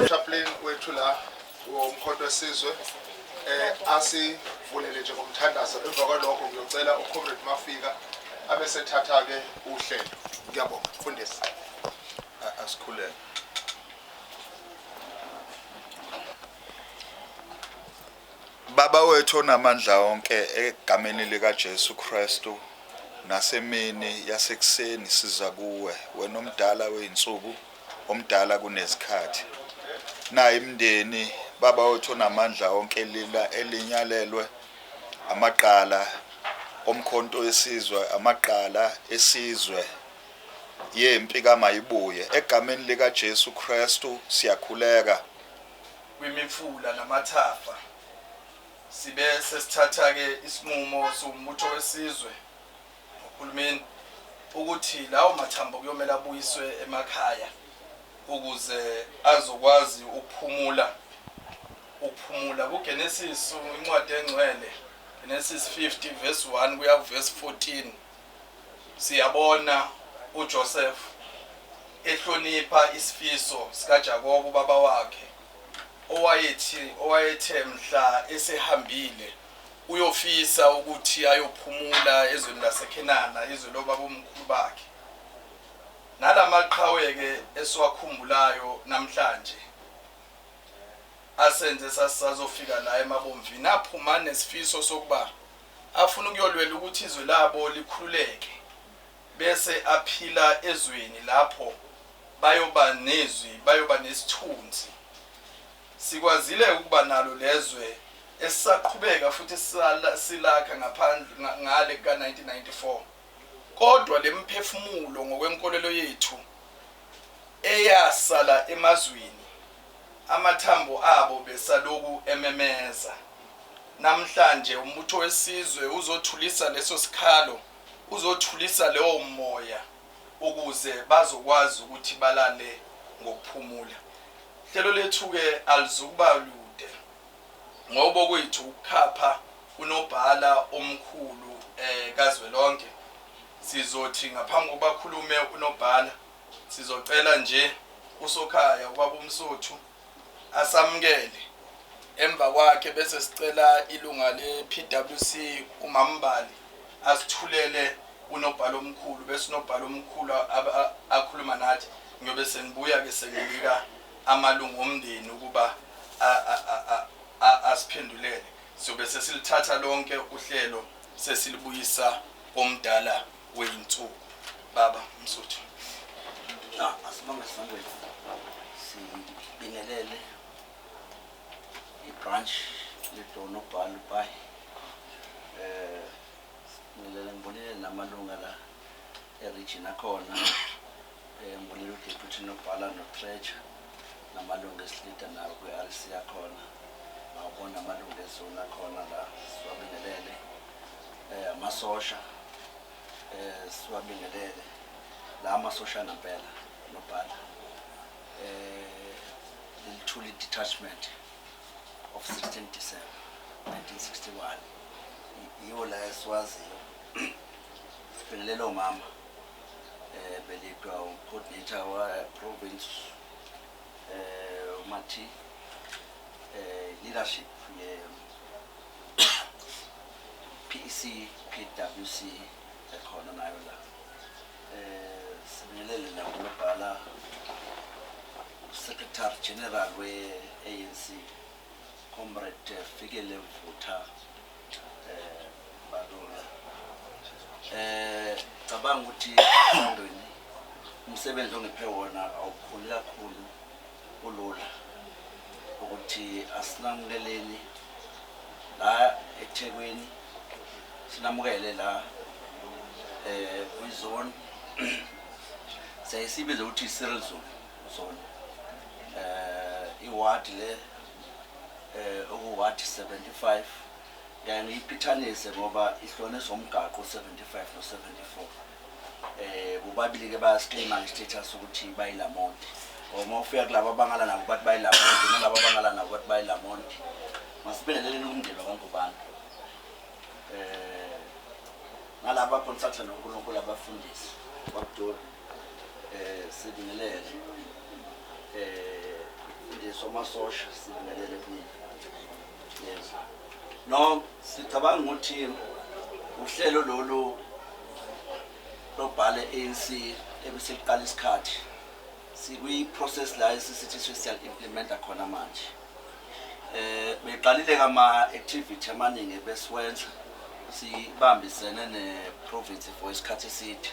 Chaplain wethu la womkhonto wesizwe asivulele nje ngomthandazo. Emva kwalokho ngiyocela uComrade Mafika abesethatha ke uhlelo. Ngiyabonga mfundisi. Asikhuleke. Baba wethu onamandla onke egameni lika Jesu Kristu nasemini yasekuseni siza kuwe wena omdala weinsuku omdala kunezikhathi na imndeni baba wethu onamandla onke lila elinyalelwe amaqala omkhonto wesizwe amaqala esizwe yempi kamayibuye egameni lika Jesu Kristu siyakhuleka kwimifula namathafa sibe sesithatha ke isinqumo sombutho wesizwe uhulumeni ukuthi lawo mathambo kuyomela abuyiswe emakhaya ukuze azokwazi ukuphumula kuGenesis incwadi engcwele Genesis 50 verse 1 kuya verse 14 siyabona uJoseph ehlonipha isifiso sikaJakobo baba wakhe owayethe mhla esehambile uyofisa ukuthi ayophumula ezweni laseKenana izwe lobaba omkhulu bakhe nalamaqhawe ke esiwakhumbulayo namhlanje asenze sasazofika la emabomvini aphuma nesifiso sokuba afuna ukuyolwela ukuthi izwe labo likhululeke bese aphila ezweni lapho bayoba nezwi bayoba nesithunzi sikwazile ukuba nalo lezwe esaqhubeka futhi silakha ngaphandle ngale ka 1994 kodwa lemphefumulo ngokwenkolelo yethu eyasala emazweni amathambo abo besaloku ememeza namhlanje umbutho wesizwe uzothulisa leso sikhalo uzothulisa leyo moya ukuze bazokwazi ukuthi balale ngokuphumula hlelo lethu ke alizukuba lude ngoba kwethu ukukhapha unobhala omkhulu kazwelonke sizothi ngaphambi kokuba khulume unobhala sizocela nje usokhaya ubaba uMsotho asamukele emva kwakhe bese sicela ilunga lePWC uMambali asithulele unobhala omkhulu bese unobhala omkhulu akhuluma nathi ngiyobe sengibuya ke sengilika amalungu omndeni ukuba asiphendulele siyobe sesilithatha lonke uhlelo sesilibuyisa omdala weinsuku baba Msotho asibonga sangwe sibingelele ibranch leDonobhala Bay ngibonile namalunga la eregion akhona ngibonile uDeputy Nobhala noTreasure namalunga esilida nawo kweRC akhona ngabona amalunga ezona khona la siwabingelele amasosha siwabingelele la amasosha nampela Nobhala lithuli detachment of 16 December 1961 yiwo la esiwaziyo sibingelele umama belikwa coordinator wa province uMathi leadership ye PEC PWC ekhona nayo la sibingelele la Nobhala Secretary General we ANC Comrade Fikile Mvutha Balula cabanga ukuthi esandweni umsebenzi ongiphe wona awukhulu kakhulu ulula ukuthi asinamkeleni la eThekwini sinamukele la kwizone sayisibiza ukuthi Cyril zone iward le okuward 75 yani iphithanise ngoba ihlone somgaqo 75 no 74 bobabili ke bayasiclaima nge-status ukuthi bayilamonti uma ufika kulabo abangala nabo bathi bayilamonti nalabo abangala nabo bathi bayilamonti masibelelele umndeni wakangubani nalabo consultant noNkulunkulu abafundisi Bakudura sibingelele nje somasosha sibingelele kunini. Yes. No, sicabanga ukuthi uhlelo lolu lobhale ANC ebeseliqala isikhathi sikwi process la esithi social implementa khona manje. Beqalile kama activity amaningi besiwenza sibambisene ne province for isikhathi eside.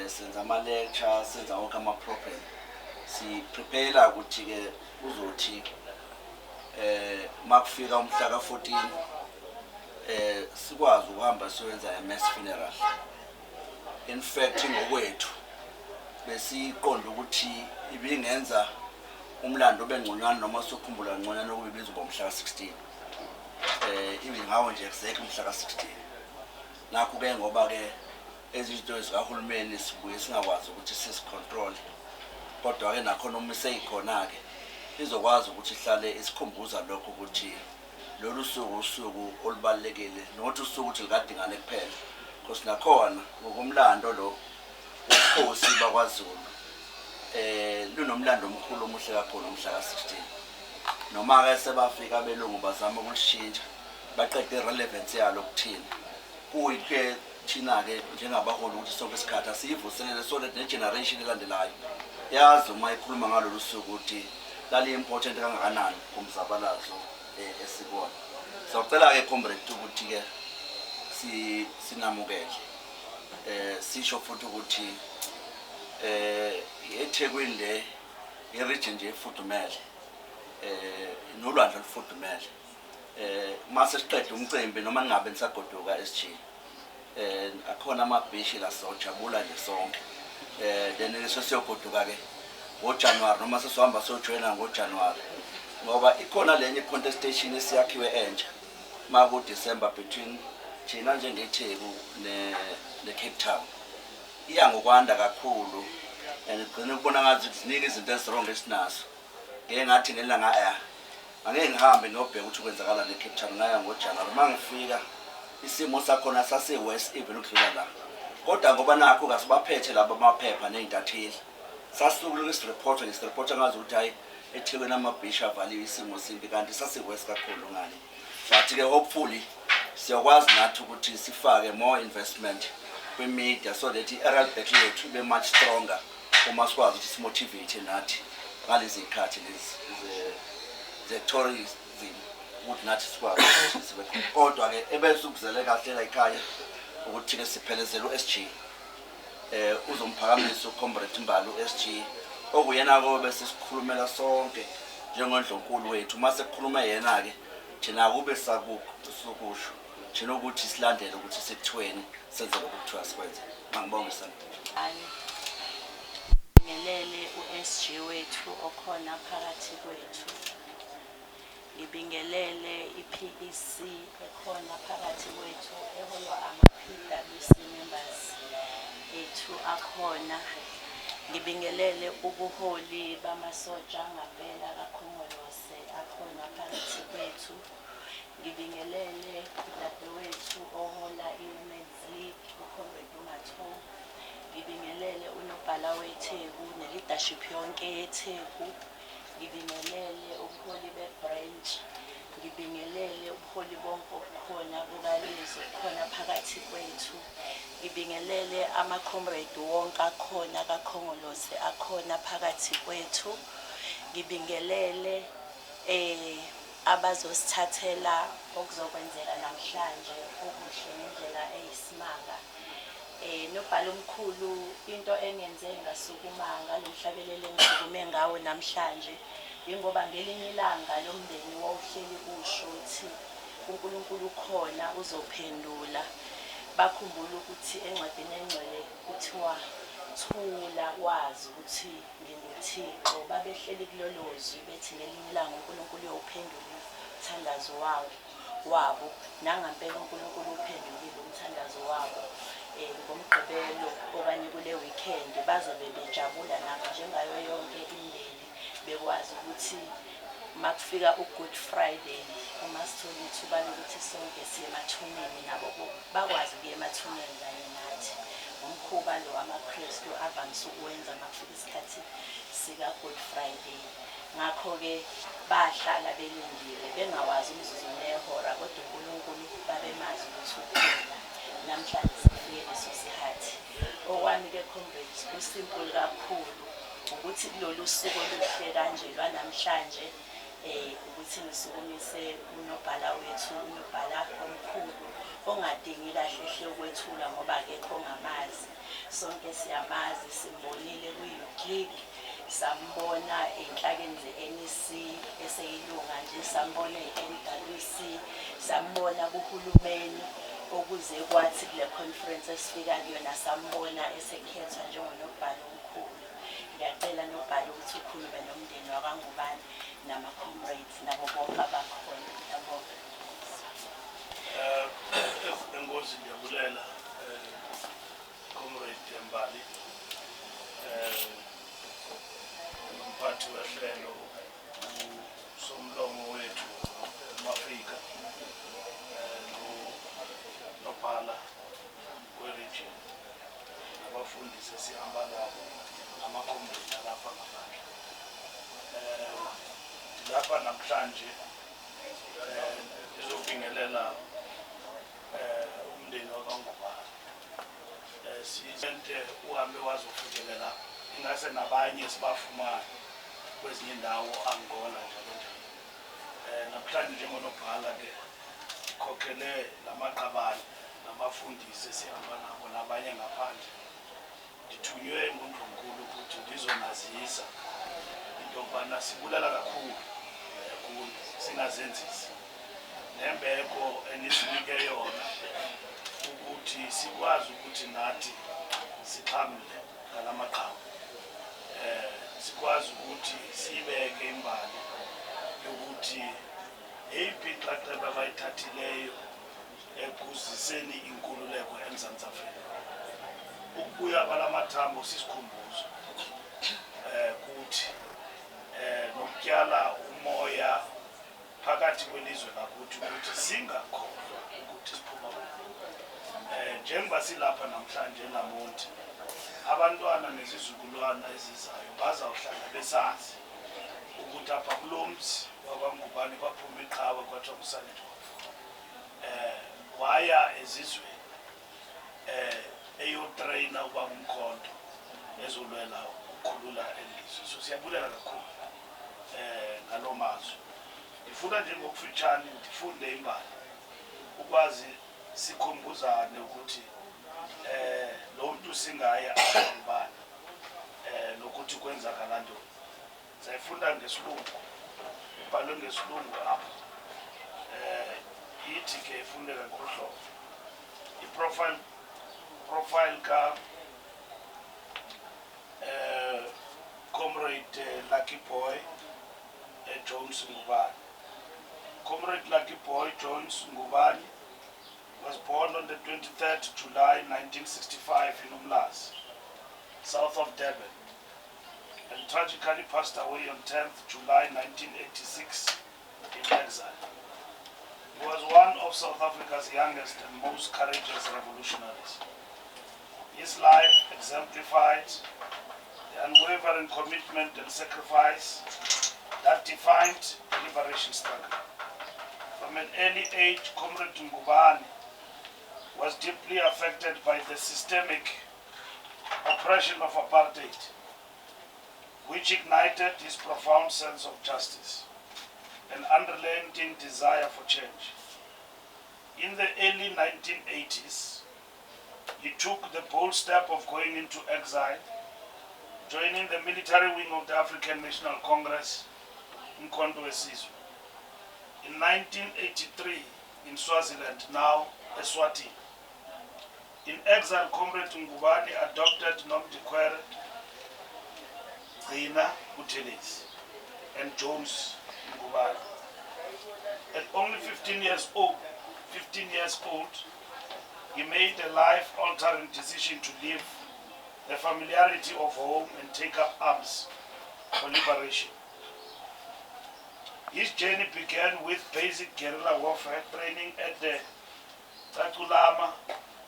Senza ama lecture, senza wonke ama program. Si prepare ukuthi ke uzothi makufika umhla ka14 sikwazi ukuhamba siyenza mass funeral. In fact ngokwethu besiqonda ukuthi ibingenza umlando bengconyana noma sokhumbula ngconyana ukubizwa ngomhla ka16. Ibingawo nje exactly umhla ka16. Nakho ke ngoba ke ezinto ezikahulumeni sibuye singakwazi ukuthi sisicontrol. Kodwa ke nakho noma seyikhona ke izokwazi ukuthi ihlale isikhumbuza lokho ukuthi lolu suku olubalekile nokuthi usuku ukuthi likadingane kuphela. Because nakhona ngokumlando lo ukhosi bakwaZulu lunomlando omkhulu omuhle kakhulu umhla ka16. Noma ke sebafika belungu bazama ukulishintsha baqede irelevance yalo kuthini. Kuyike thina ke njengabaholi ukuthi sonke isikhathi asiyivuselele so that ne generation elandelayo yazi uma ikhuluma ngalolu suku ukuthi lali important kangakanani kumzabalazo esibona. Sawucela ke comrade ukuthi ke sinamukele sisho futhi ukuthi eThekwini le iregion nje efudumele nolwandle olufudumele mase siqede umcimbi noma ningabe nisagoduka SG akhona amabhishi la sojabula nje sonke then sesiyogoduka ke ngoJanuary noma sesizohamba sojoyina ngoJanuary ngoba ikhona lenye contestation esiyakhiwe entsha maku December between thina njengeTheku ne Cape Town. Iya ngokwanda kakhulu and igcine ukubona ngathi ziningi izinto ezirong esinazo. Ngeke ngathi ngelanga angeke ngihambe ngiyobheka ukuthi kwenzakala ne Cape Town ngaya ngoJanuary mangifika isimo sakhona sase west even ukudlula la. Kodwa ngoba nakho kasibaphethe laba amaphepha nezintatheli. Sasuku lesireport ngazi ukuthi hayi eThekwini amabhisha avaliwe isimo simbi kanti sase west kakhulu ngale. But ke hopefully siyakwazi nathi ukuthi sifake more investment kwi media so that i-aerial battle yethu be much stronger uma sikwazi ukuthi simotivate nathi ngalezi ikhathi lezi ze tourism ukuthi nathi sikwazi ukuthi sibe kodwa ke ebese ukuzele kahle la ekhaya ukuthi ke siphelezele uSG uzomphakamisa uComrade Mbali uSG okuyena ko bese sikhulumela sonke njengondlonkulu wethu mase kukhuluma yena ke thina kube sakukusho thina ukuthi silandele ukuthi sekuthweni senze lokuthiwa sikwenze. Ngibonga sana. Ngibingelele uSG wethu okhona phakathi kwethu. Ngibingelele iPEC ekhona phakathi kwethu eholwa ama-PWC members ethu akhona. Ngibingelele ubuholi bamasotsha ngempela kaKhongolose akhona phakathi kwethu. Ngibingelele udadewethu ohola i-Women's League uComrade Matho. Ngibingelele unobhala weTheku ne-leadership yonke yeTheku. Ngibingelele ubuholi be-branch. Ngibingelele ubuholi bonke obukhona bukalizwe khona phakathi kwethu. Ngibingelele ama-comrade wonke akhona kaKhongolose akhona phakathi kwethu. Ngibingelele abazosithathela okuzokwenzeka namhlanje okuhle ngendlela eyisimanga. Nobhala omkhulu into engenze ngasukumanga lomhlabelele engisukume ngawo namhlanje ingoba ngelinye ilanga lomndeni wawuhleli kusho ukuthi uNkulunkulu khona uzophendula. Bakhumbula ukuthi encwadini engcwele kuthiwa thula wazi ukuthi nginguThixo. Babehleli kulolozwi bethi ngelinye ilanga uNkulunkulu uyophendula umthandazo wabo nangempela uNkulunkulu uphendulile umthandazo wabo. Ngomgqibelo okanye kule weekend bazobe bejabula nabo njengayo yonke imindeni bekwazi ukuthi makufika uGood Friday uma sithola ithuba lokuthi sonke siye emathuneni nabo bakwazi ukuya emathuneni kanye nathi umkhuba lo wamaKristu avamise ukuwenza ngakufika isikhathi sika-Good Friday. Ngakho-ke bahlala belindile bengawazi umzuzu nehora, kodwa uNkulunkulu babemazi ukuthi ukhona. Namhlanje sifike leso sikhathi. Okwami-ke comrades, kusimple kakhulu ukuthi kulolu suku oluhle kanje lwanamhlanje ukuthi ngisukumise unobhala wethu, unobhala omkhulu ongadingi kahle hle ukwethula ngoba akekho ongamazi. Sonke siyamazi, simbonile ku-Youth League, sambona ey'nhlakeni ze-NEC eseyilunga nje, sambona i-NWC, sambona kuhulumeni okuze kwathi kule conference esifika kuyona sambona esekhethwa njengonobhala omkhulu. Ngiyacela nobhala ukuthi ukhulume nomndeni wakwaNgubane nama-comrades nabo bonke abakhona. Ngiyabonga. Enkosi ndiyabulela comrade Mbali, umphathi wehlelo, usomlomo wethu eMafrika, nobhala weregion, abafundisi esihamba nabo, ama-comrade alapha ngaphandle. Lapha namhlanje izobingelela umndeni wakwaNgubane. Sisente uhambe wazofikelela ingase nabanye sibafumayo kwezinye indawo Angola njalo njalo. Namhlanje njengonobhala-ke ikhokhele lamaqabane namafundisi esihamba nabo nabanye ngaphandle. Ngithunywe nguNdlunkulu ukuthi ngizonazisa into yokubana sibulela kakhulu kuni singazenzisi nembeko enisinike yona ukuthi sikwazi ukuthi nathi siqhamule ngalamaqhawe, sikwazi ukuthi sibeke imbali yokuthi eyiphi inxaxheba abayithathileyo ekuziseni inkululeko eMzantsi Afrika. Ukubuya kwalamathambo sisikhumbuzo kuthi nokutyala umoya phakathi kwelizwe lakuthi ukuthi singakholwa ukuthi siphuma njengoba silapha namhlanje eLamonti, abantwana nezizukulwana ezizayo bazawuhlala besazi ukuthi apha kulo mzi wakwaNgubane kwaphuma iqhawe kwathiwa kusanetwa waya ezizweni eyotreyina ukuba ngumkhonto ezolwela ukukhulula elizwe. So siyabulela kakhulu ngaloo mazwi. Ndifuna nje ngokufitshane ndifunde imbali ukwazi sikhumbuzane ukuthi lo mntu singaye abaNgubane nokuthi kwenzakala ntoni. Sayifunda ngesilungu, ibhalwe ngesilungu apha. Ithi ke ifundeka ngohlobo. Profile ka Comrade Lucky Boy Jones Ngubane. Comrade Lucky Boy Jones Ngubane was born on the 23rd July 1965 in Umlazi, south of Durban, and tragically passed away on 10th July 1986 in exile. He was one of South Africa's youngest and most courageous revolutionaries. His life exemplified the unwavering commitment and sacrifice that defined the liberation struggle. From an early age, Comrade Ngubane was deeply affected by the systemic oppression of apartheid, which ignited his profound sense of justice and unrelenting desire for change. In the early 1980s, he took the bold step of going into exile, joining the military wing of the African National Congress, Umkhonto weSizwe. In 1983, in Swaziland, now Eswatini. In exile, Comrade Ngubane adopted Nomdikwere, Gcina Buthelezi, and Jones Ngubane. At only 15 years old, he made a life-altering decision to leave the familiarity of home and take up arms for liberation. His journey began with basic guerrilla warfare training at the Takulama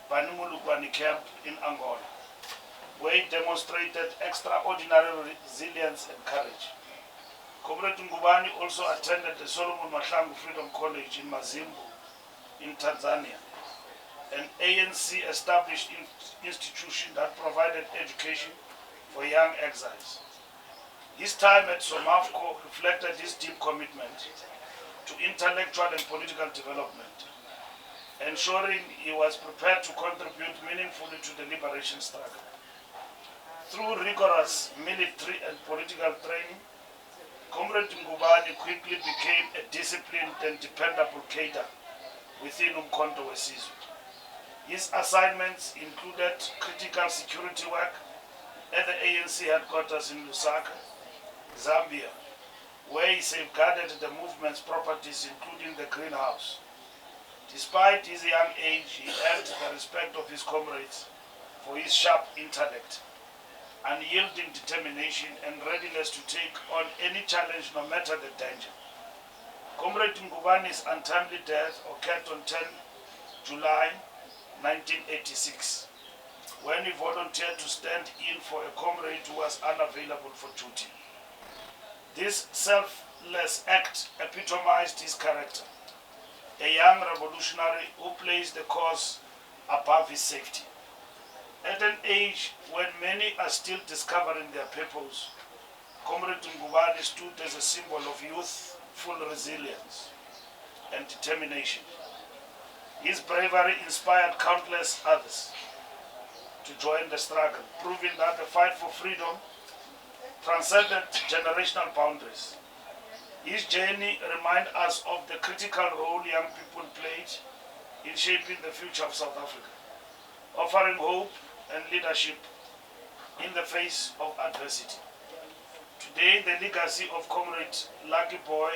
Banimulukwani camp in Angola, where he demonstrated extraordinary resilience and courage. Comrade Ngubani also attended the Solomon Mahlangu Freedom College in Mazimbu in Tanzania, an ANC established institution that provided education for young exiles. His time at SOMAFCO reflected his deep commitment to intellectual and political development, ensuring he was prepared to contribute meaningfully to the liberation struggle. Through rigorous military and political training, Comrade Ngubani quickly became a disciplined and dependable cadre within Umkhonto weSizwe. His assignments included critical security work at the ANC headquarters in Lusaka, Zambia, where he safeguarded the movement's properties, including the greenhouse. Despite his young age, he earned the respect of his comrades for his sharp intellect, unyielding determination, and readiness to take on any challenge, no matter the danger. Comrade Ngubani's untimely death occurred on 10 July 1986, when he volunteered to stand in for a comrade who was unavailable for duty. This selfless act epitomized his character, a young revolutionary who placed the cause above his safety. At an age when many are still discovering their purpose, Comrade Ngubani stood as a symbol of youthful resilience and determination. His bravery inspired countless others to join the struggle, proving that the fight for freedom transcended generational boundaries. His journey reminds us of the critical role young people played in shaping the future of South Africa, offering hope and leadership in the face of adversity. Today, the legacy of Comrade Lucky Boy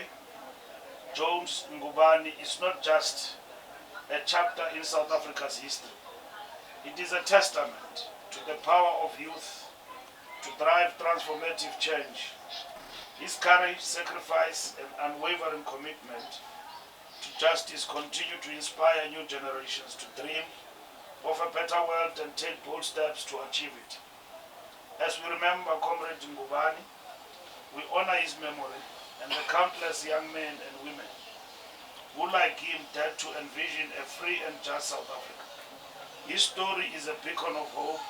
Jones Ngubani is not just a chapter in South Africa's history. It is a testament to the power of youth to drive transformative change. His courage, sacrifice, and unwavering commitment to justice continue to inspire new generations to dream of a better world and take bold steps to achieve it. As we remember Comrade Ngubani, we honor his memory and the countless young men and women who, like him, dared to envision a free and just South Africa. His story is a beacon of hope,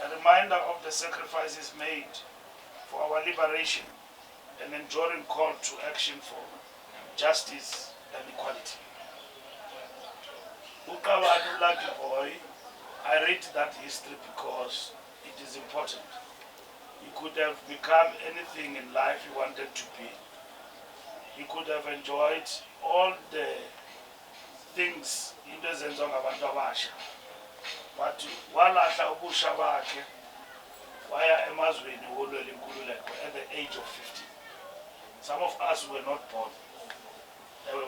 a reminder of the sacrifices made for our liberation, an enduring call to action for justice and equality. Ukawadu Lucky Boy, I rate that history because it is important. He could have become anything in life he wanted to be. He could have enjoyed all the things into ezenziwa ngabantu abasha, but walahla ubusha bakhe waya emazweni wolwela inkululeko at the age of 15. Some of us were not born,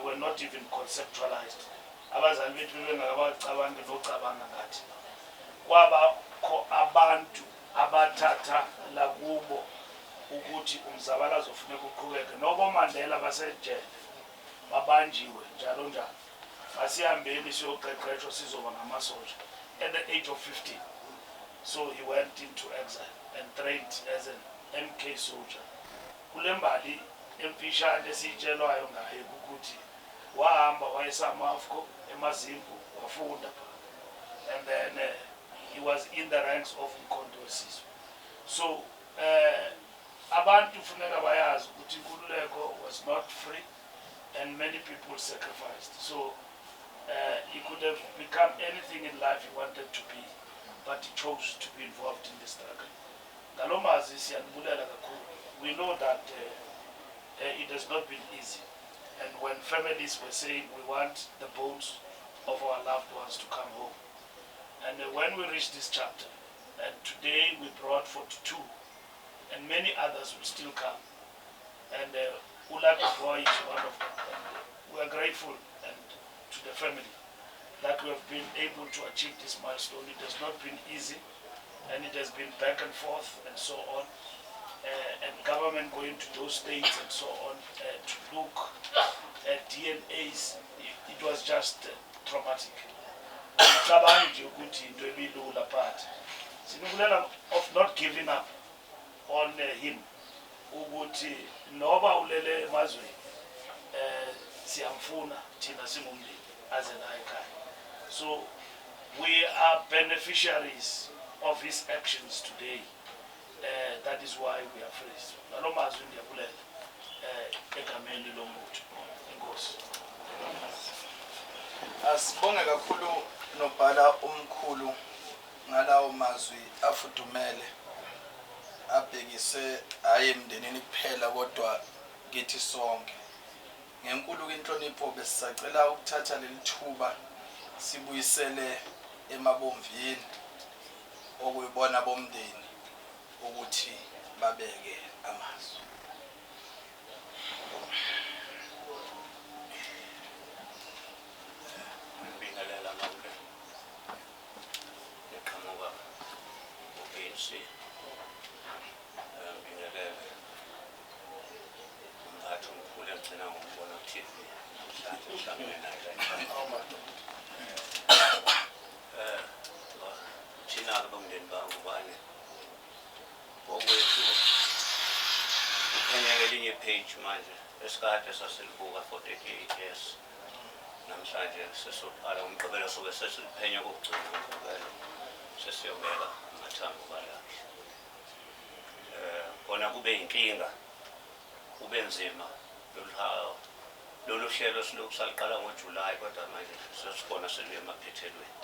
were not even conceptualized. Abazali bethu bengakabacabangi nocabanga ngathi. Kwabakho abantu abathatha lakubo ukuthi umzabalazo ufuneka uqhubeke. Nobo Mandela basejele, babanjiwe njalo njalo. Asihambeni siyoqeqeshwa sizoba ngamasoja at the age of 15. So he went into exile and trained as an MK soldier. Kule mbali emfishane esitshelwayo ngaye ukuthi wahamba wayeSAMAFCO eMazimbu wafunda, and then he was in the ranks of Umkhonto weSizwe. So abantu funeka bayazi ukuthi inkululeko was not free and many people sacrificed. So he could have become anything in life he wanted to be, but he chose to be involved in the struggle. Ngalomazi siyanibulela kakhulu. We know that it has not been easy, and when families were saying we want the bones of our loved ones to come home, and when we reached this chapter, and today we brought 42, and many others will still come, and Lucky Boy is one of them. And we are grateful and to the family that we have been able to achieve this milestone. It has not been easy, and it has been back and forth and so on, and government going to those states and so on to look at DNAs. It was just traumatic. Cabangi nje ukuthi into ebilula but sinukulela of not giving up on him ukuthi noba ulele emazweni siyamfuna thina singumndeni aze la ekhaya. So we are beneficiaries of his actions today. That is why we are free. Ngalo mazwi ndiyabulela egameni lombutho. Inkosi. Asibonge kakhulu nobhala omkhulu ngalawo mazwi afudumele abhekise hayi emndenini kuphela kodwa kithi sonke. Ngenkulu inhlonipho besisacela ukuthatha lelithuba sibuyisele emabomvini okuyibona bomndeni ukuthi babeke amazwi. Ngibingelela lonke neqhamuka ku-ANC. Ngibingelele umphathi omkhulu engigcina ngombona ku-TV mhlanje ngihlangene naye la thina-ke bomndeni bangubane ngokwethu kuphenya-ke elinye page manje esikade sasilibuka for 38 years. Namhlanje sesiqala umgqibelo soke sesiliphenya kokugcina umgqibelo sesiyobeka amathambo balakhe. Kona kube inkinga kube nzima lolu hlelo silokhu saliqala ngoJuly kodwa manje sesikhona seliye emaphethelweni.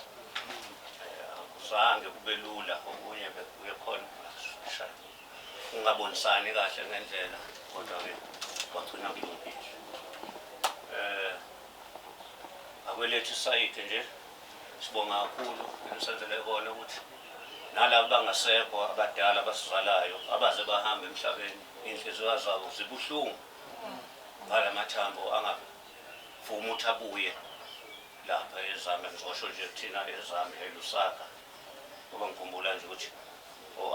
Akuzange kube lula okunye bekuye khona ungabonisani kahle ngendlela kodwa-ke kwagcina kulungile. Akwelethu isayithe nje sibonga kakhulu enisenzele kona ukuthi nalabo bangasekho abadala abasizalayo abaze bahamba emhlabeni inhliziyo zabo zibuhlungu ngala mathambo angavuma ukuthi abuye lapha eZambia. Ngizosho nje thina eZambia eLusaka ngoba ngikhumbula nje ukuthi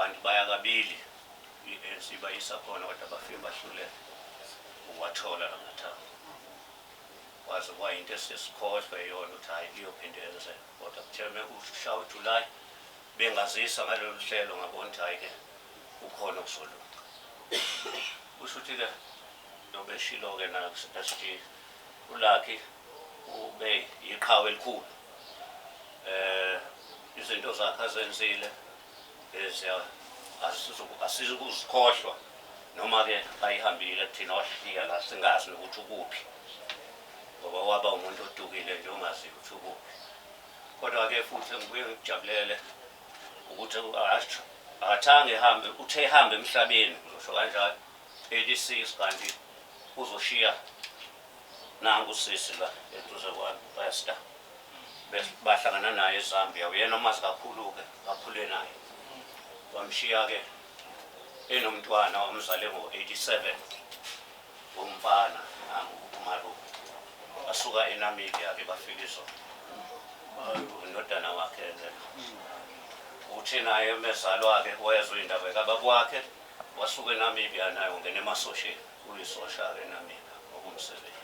anti baya kabili i-ANC bayisa khona kodwa bafike bahluleka ukwathola la mathambo. Kwaze kwayinto esesikhohlwe yona ukuthi hayi liyophinde yenzeka kodwa kuthe mekushaya uJuly bengazisa ngalolu hlelo ngabona ukuthi hayi-ke ukhona ukuzolunga. Kusho ukuthi-ke nobeshilo-ke nasithi uLucky ube yiqhawe elikhulu. Izinto zakhe azenzile asizukuzikhohlwa noma-ke bayihambile thina wahliya la singazi nokuthi ukuphi ngoba waba umuntu odukile nje ongaziyo ukuthi ukuphi. Kodwa-ke futhi ngibuye ngikujabulele ukuthi akathange ehambe uthe ehambe emhlabeni ngizosho kanjalo 86 kanti uzoshiya nangu usisi la eduze kwami Pastor bahlangana naye eZambia. Uyena omazi kakhulu-ke bakhule naye wamshiya-ke enomntwana wamzale ngo-87 umfana uMaru basuka eNamibia-ke bafika izolo unodana wakhe uthi naye mezalwa-ke wezwa indaba kababa wakhe wasuka eNamibia naye ungena emasosheni uyisosha-ke eNamibia ngokumsebenzi.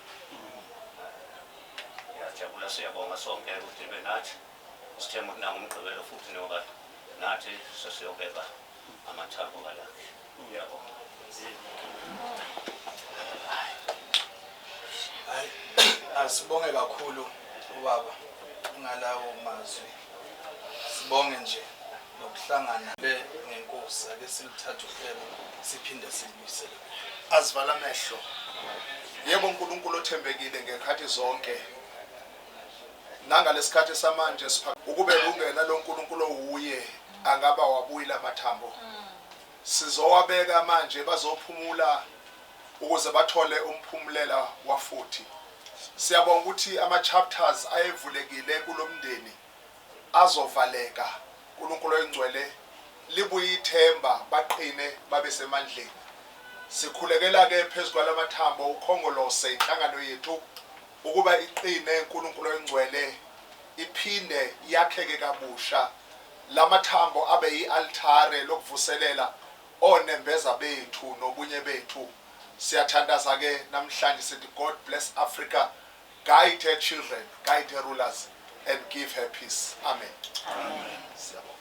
Ngiyajabula siyabonga sonke ukuthi benathi sithemba ukuthi nangumgqibelo futhi noba nathi sesiyobeka amathambo kalakhe. Ngiyabonga. Asibonge kakhulu ubaba ngalawo mazwi. Sibonge nje nokuhlangana ngenkosi ake silithathe uhlelo siphinde silibuyisele. Azivala amehlo. Yebo uNkulunkulu othembekile ngekhathi zonke. Nangalesikhathi samanje ukube ungena lo uNkulunkulu uye angaba wabuyila amathambo. Sizowabeka manje bazophumula ukuze bathole umphumulela wafuthi. Siyabonga ukuthi ama chapters ayevulekile kulomndeni azovaleka. uNkulunkulu oyingcwele libuye ithemba baqine babe semandleni. Sikhulekela ke phezulu kwalamathambo ukhongolose inhlangano yethu ukuba iqine uNkulunkulu oyingcwele iphinde yakheke kabusha. Lamathambo abe yialtare lokuvuselela onembeza bethu nobunye bethu. Siyathandaza ke namhlanje sithi God bless Africa, guide her children, guide her rulers. and give her peace. Amen. Siyabonga.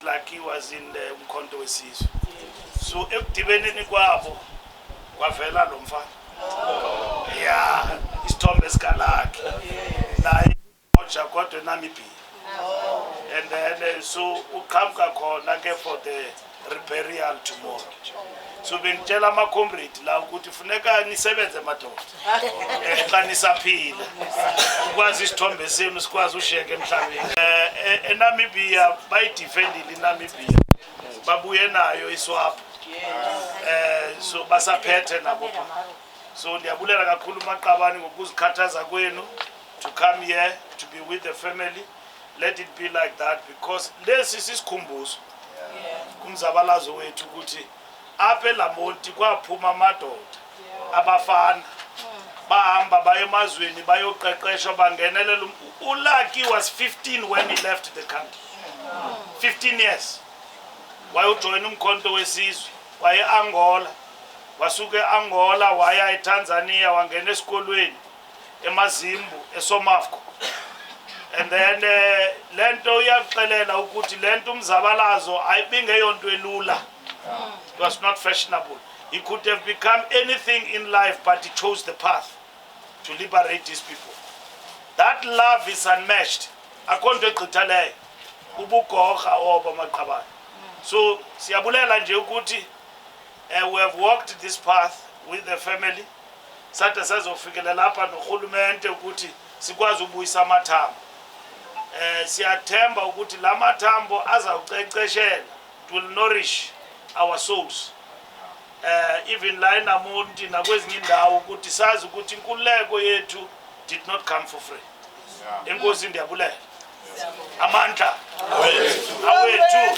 Like he was in the Umkhonto wesizwe. So ekudibeneni kwabo kwavela lo mfana. Yeah, isithombe sikalakhe. Naye oja kodwa eNamibia. And then so uqhamuka khona ke for the burial tomorrow. So bengitshela ama comrade la ukuthi funeka nisebenze madoda. Xa nisaphila. Ukwazi isithombe senu sikwazi usheke emhlabeni. eNamibia bayidefendile iNamibia. Babuye nayo iswap. So basaphethe nabo. So ndiyabulela kakhulu Maqabane ngokuzikhathaza kwenu to come here to be with the family. Let it be like that because this is isikhumbuzo. Kumzabalazo wethu ukuthi apha eLamonti kwaphuma amadoda abafana bahamba baye emazweni bayoqeqeshwa bangenelela. uLucky was 15 when he left the country. 15 years. Wayojoyina umkhonto wesizwe waye Angola. Wasuke Angola waya eTanzania wangena esikolweni eMazimbu eSomafco. And then lento uyaxelela ukuthi lento umzabalazo ayibingeyonto elula. It was not fashionable. He could have become anything in life, but he chose the path to liberate his people. That love is unmatched. Akonto egqitha leyo ubugorha oba Maqabane. So siyabulela nje ukuthi we have walked this path with the family. Sathe sazofikelela lapha noRhulumente ukuthi sikwazi ubuyisa amathambo. Siyathemba ukuthi la mathambo azawuceceshela will nourish our souls. Even la eNamonti nakwezinye indawo ukuthi sazi ukuthi inkululeko yethu did not come for free. Enkosi ndiyabulela. Amandla awethu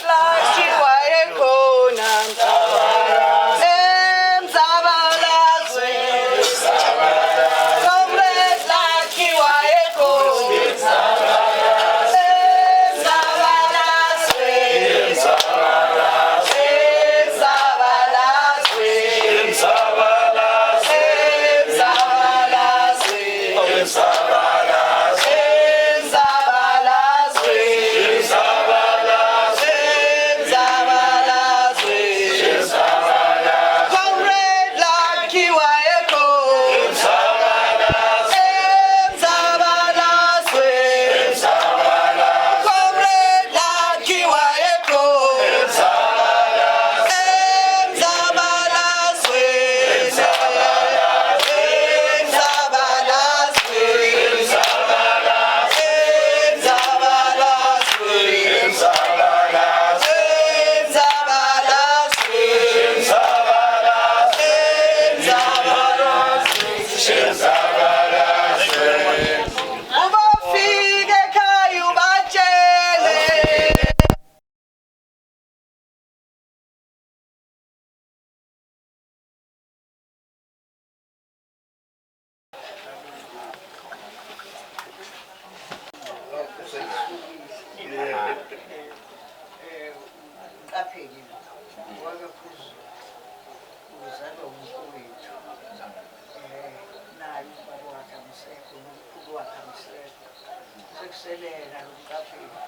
uvuselela lokuqaphela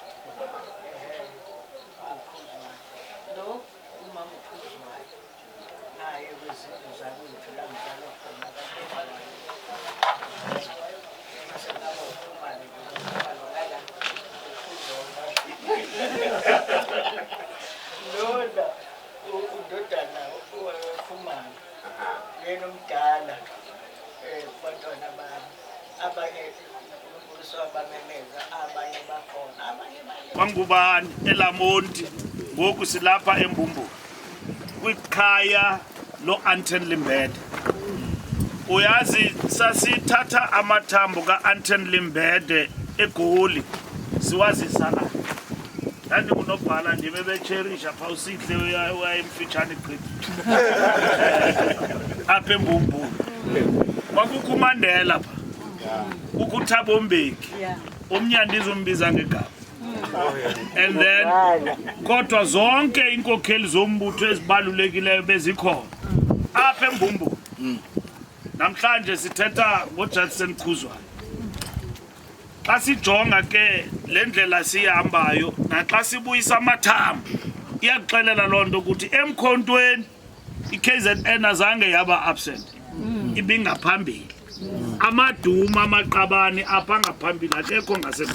lo umama uphuzwayo naye kwezinto zakwethu la mdlalo khona Lola udodana uFumana yena omdala kubantwana bami abanye uNkulunkulu abamemeza abanye bakhona abanye Kwangubani eLamonti ngoku silapha eMbumbu kwikhaya lo Anton Limbede. Uyazi sasithatha amathambo kaAnton Limbede eGoli siwazisa la. Kanti kunobhala nje bebecherisha pha usihle wayemfitshane gqithi. Apha eMbumbu. Kwakukho uMandela pha. Kukho uThabo Mbeki. Umnyandizi umbiza ngegama. And then kodwa zonke inkokheli zombutho ezibalulekileyo bezikhona apha eMbumbu. Namhlanje sithetha ngoJudson Khuzwayo. Xa sijonga ke le ndlela sihambayo naxa sibuyisa amathambo iyakuxelela loo nto ukuthi emkhontweni iKZN azange yaba absent. Ibingaphambili. Amaduma amaqabane apha ngaphambili akekho ngasemva.